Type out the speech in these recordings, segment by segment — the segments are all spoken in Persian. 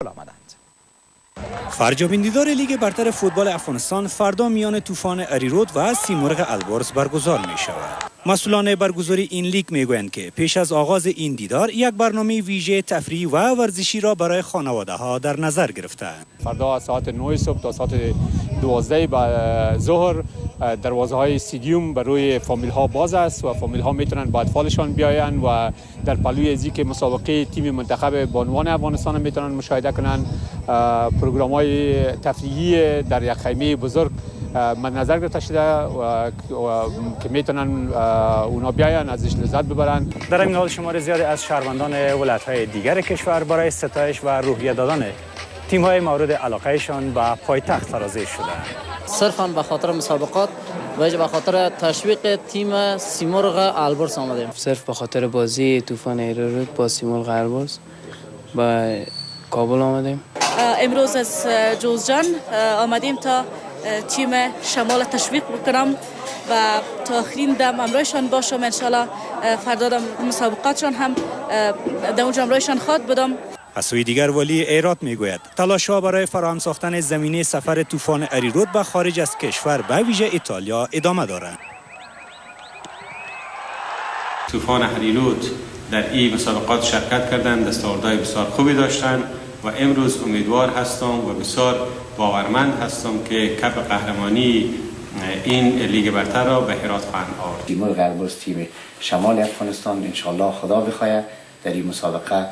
آمدند. فرجامین دیدار لیگ برتر فوتبال افغانستان فردا میان طوفان اریرود و سیمرغ البرز برگزار می شود. مسئولان برگزاری این لیگ میگویند که پیش از آغاز این دیدار یک برنامه ویژه تفریحی و ورزشی را برای خانواده ها در نظر گرفتند. فردا از ساعت 9 صبح تا ساعت 12 بعد ظهر دروازه های استادیوم برای فامیل ها باز است و فامیل ها میتونن با اطفالشان بیاین و در پلوی ازی که مسابقه تیم منتخب بانوان افغانستان میتونن مشاهده کنن. پروگرام های تفریحی در یک خیمه بزرگ مد نظر گرفته شده و که میتونن اونا بیاین ازش لذت ببرن. در این حال شمار زیادی از شهروندان ولایت‌های دیگر کشور برای ستایش و روحیه دادن تیم‌های مورد علاقهشان به پایتخت سرازیر شدند. صرفاً به خاطر مسابقات و به خاطر تشویق تیم سیمرغ البرز آمدیم. صرف به خاطر بازی طوفان اریرود با سیمرغ البرز به کابل آمدیم. امروز از جوزجان آمدیم تا تیم شمال تشویق بکنم و تا آخرین دم همراهشان باشم. انشالله فردا مسابقاتشان هم در اونجا همراهشان خواد بدم. از سوی دیگر ولی ایرات میگوید تلاش‌ها برای فراهم ساختن زمینه سفر طوفان اریرود به خارج از کشور به ویژه ایتالیا ادامه دارد. طوفان اریرود در این مسابقات شرکت کردند، دستاوردهای بسیار خوبی داشتند و امروز امیدوار هستم و بسیار باورمند هستم که کپ قهرمانی این لیگ برتر را به هرات خواهند آورد. سیمرغ البرز تیم شمال افغانستان انشالله خدا بخواهد در این مسابقه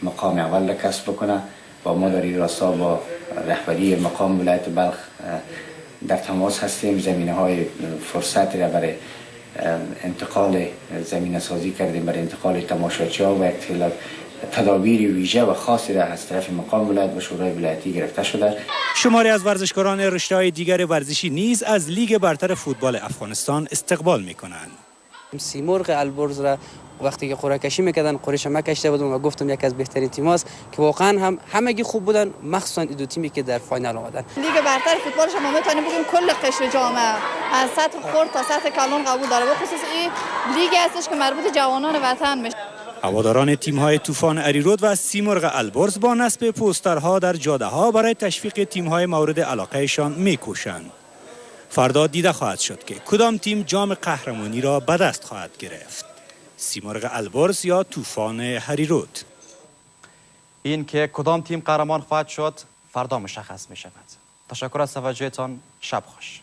مقام اول را کسب بکنه و ما در این راستا با رهبری مقام ولایت بلخ در تماس هستیم. زمینه های فرصت را برای انتقال زمینه سازی کردیم، برای انتقال تماشاچی‌ها و تدابیر ویژه و خاصی را از طرف مقام ولایت و شورای ولایتی گرفته شده. شماری از ورزشکاران رشته‌های دیگر ورزشی نیز از لیگ برتر فوتبال افغانستان استقبال می‌کنند. سیمرغ البرز را وقتی که قرعه کشی میکردن قرعه ما کشیده بودم و گفتم یک از بهترین تیماست که واقعا هم همگی خوب بودن، مخصوصا این دو تیمی که در فاینال اومدن. لیگ برتر فوتبالش ما میتونیم بگیم کل قشر جامعه از سطح خرد تا سطح کلان قبول داره. به خصوص این لیگ هستش که مربوط جوانان وطن میشه. هواداران تیم‌های طوفان اریرود و سیمرغ البرز با نصب پوسترها در جاده‌ها برای تشویق تیم‌های مورد علاقه‌شان می‌کوشند. فردا دیده خواهد شد که کدام تیم جام قهرمانی را به دست خواهد گرفت. سیمرغ البرز یا طوفان اریرود. این که کدام تیم قهرمان خواهد شد فردا مشخص می شود. تشکر از توجهتان. شب خوش.